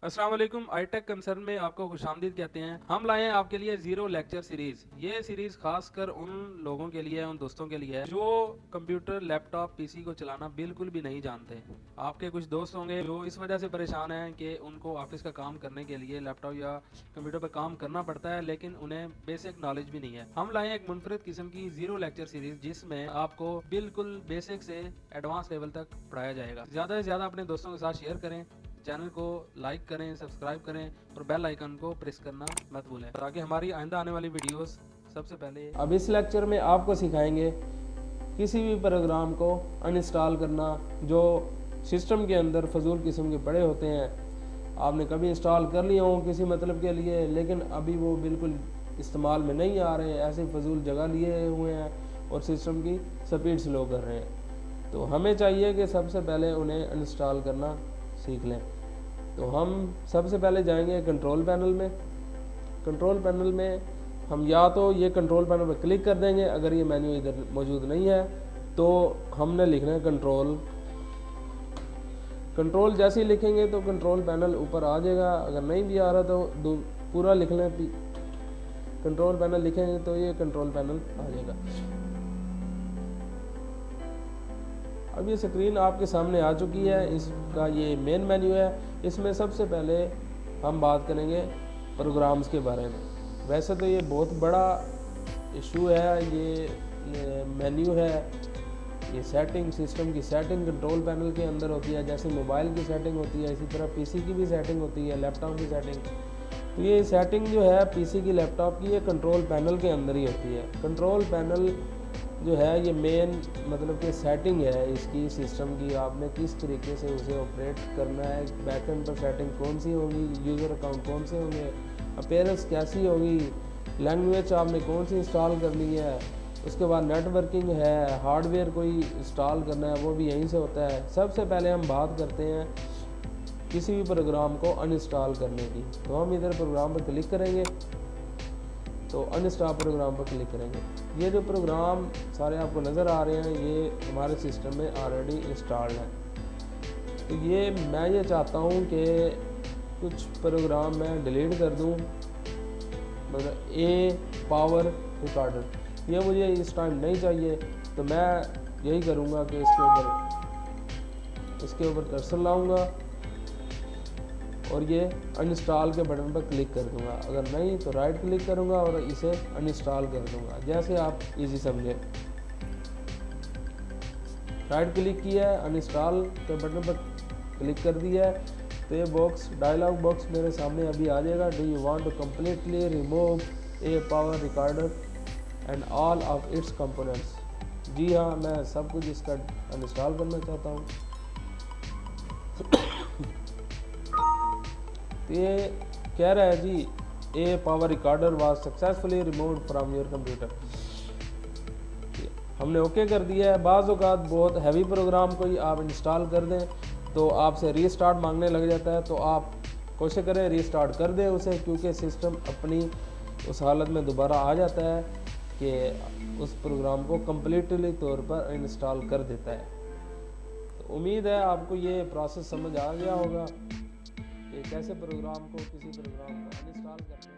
अस्सलाम वालेकुम। आई-टेक कंसर्न में आपको खुशामदीद कहते हैं। हम लाए हैं आपके लिए जीरो लेक्चर सीरीज। ये सीरीज खासकर उन लोगों के लिए है, उन दोस्तों के लिए है जो कंप्यूटर, लैपटॉप, पीसी को चलाना बिल्कुल भी नहीं जानते। आपके कुछ दोस्त होंगे जो इस वजह से परेशान हैं कि उनको ऑफिस का काम करने के लिए लैपटॉप या कंप्यूटर पर काम करना पड़ता है, लेकिन उन्हें बेसिक नॉलेज भी नहीं है। हम लाए हैं एक मुनफरद किस्म की जीरो लेक्चर सीरीज जिसमें आपको बिल्कुल बेसिक से एडवांस लेवल तक पढ़ाया जाएगा। ज्यादा से ज्यादा अपने दोस्तों के साथ शेयर करें, चैनल को लाइक करें, सब्सक्राइब करें और बेल आइकन को प्रेस करना मत भूलें ताकि हमारी आइंदा आने वाली वीडियोस सबसे पहले। अब इस लेक्चर में आपको सिखाएंगे किसी भी प्रोग्राम को अनइंस्टॉल करना जो सिस्टम के अंदर फजूल किस्म के पड़े होते हैं। आपने कभी इंस्टॉल कर लिए हों किसी मतलब के लिए, लेकिन अभी वो बिल्कुल इस्तेमाल में नहीं आ रहे, ऐसे फजूल जगह लिए हुए हैं और सिस्टम की स्पीड स्लो कर रहे हैं। तो हमें चाहिए कि सबसे पहले उन्हें अनइंस्टॉल करना सीख लें। तो हम सबसे पहले जाएंगे कंट्रोल पैनल में। कंट्रोल पैनल में हम या तो ये कंट्रोल पैनल पर क्लिक कर देंगे, अगर ये मेन्यू इधर मौजूद नहीं है तो हमने लिखना है कंट्रोल। कंट्रोल जैसे ही लिखेंगे तो कंट्रोल पैनल ऊपर आ जाएगा। अगर नहीं भी आ रहा तो पूरा लिख लें, कंट्रोल पैनल लिखेंगे तो ये कंट्रोल पैनल आ जाएगा। अब ये स्क्रीन आपके सामने आ चुकी है। इसका ये मेन मेन्यू है। इसमें सबसे पहले हम बात करेंगे प्रोग्राम्स के बारे में। वैसे तो ये बहुत बड़ा इशू है, ये मेन्यू है, ये सेटिंग, सिस्टम की सेटिंग कंट्रोल पैनल के अंदर होती है। जैसे मोबाइल की सेटिंग होती है, इसी तरह पीसी की भी सेटिंग होती है, लैपटॉप की सेटिंग। तो ये सेटिंग जो है पीसी की, लैपटॉप की, ये कंट्रोल पैनल के अंदर ही होती है। कंट्रोल पैनल जो है ये मेन मतलब कि सेटिंग है इसकी, सिस्टम की। आपने किस तरीके से उसे ऑपरेट करना है, बैकएंड पर सेटिंग कौन सी होगी, यूज़र अकाउंट कौन से होंगे, अपीयरेंस कैसी होगी, लैंग्वेज आपने कौन सी इंस्टॉल करनी है, उसके बाद नेटवर्किंग है, हार्डवेयर कोई इंस्टॉल करना है वो भी यहीं से होता है। सबसे पहले हम बात करते हैं किसी भी प्रोग्राम को अनइंस्टॉल करने की। तो हम इधर प्रोग्राम पर क्लिक करेंगे, तो अनइंस्टॉल प्रोग्राम पर क्लिक करेंगे। ये जो प्रोग्राम सारे आपको नज़र आ रहे हैं ये हमारे सिस्टम में ऑलरेडी इंस्टॉल्ड है। तो ये मैं ये चाहता हूँ कि कुछ प्रोग्राम मैं डिलीट कर दूँ, मतलब ए पावर रिकॉर्डर ये मुझे इस टाइम नहीं चाहिए। तो मैं यही करूँगा कि इसके ऊपर कर्सर लाऊंगा और ये अनइंस्टॉल के बटन पर क्लिक कर दूंगा। अगर नहीं तो राइट क्लिक करूंगा और इसे अनइंस्टॉल कर दूंगा, जैसे आप इजी समझे। राइट क्लिक किया है, अनइंस्टॉल के बटन पर क्लिक कर दिया है, तो ये बॉक्स, डायलॉग बॉक्स मेरे सामने अभी आ जाएगा। Do you want to completely remove a power recorder and all of its components. जी हाँ, मैं सब कुछ इसका अनइंस्टॉल करना चाहता हूँ। तो ये कह रहा है जी a power recorder was successfully removed from your computer. हमने ओके कर दिया है। बाज़ औक़ात बहुत हैवी प्रोग्राम कोई आप इंस्टॉल कर दें तो आपसे रीस्टार्ट मांगने लग जाता है, तो आप कोशिश करें रीस्टार्ट कर दें उसे, क्योंकि सिस्टम अपनी उस हालत में दोबारा आ जाता है कि उस प्रोग्राम को कम्प्लीटली तौर पर इंस्टॉल कर देता है। तो उम्मीद है आपको ये प्रोसेस समझ आ गया होगा कि कैसे प्रोग्राम को, किसी प्रोग्राम को अनइंस्टॉल करना है।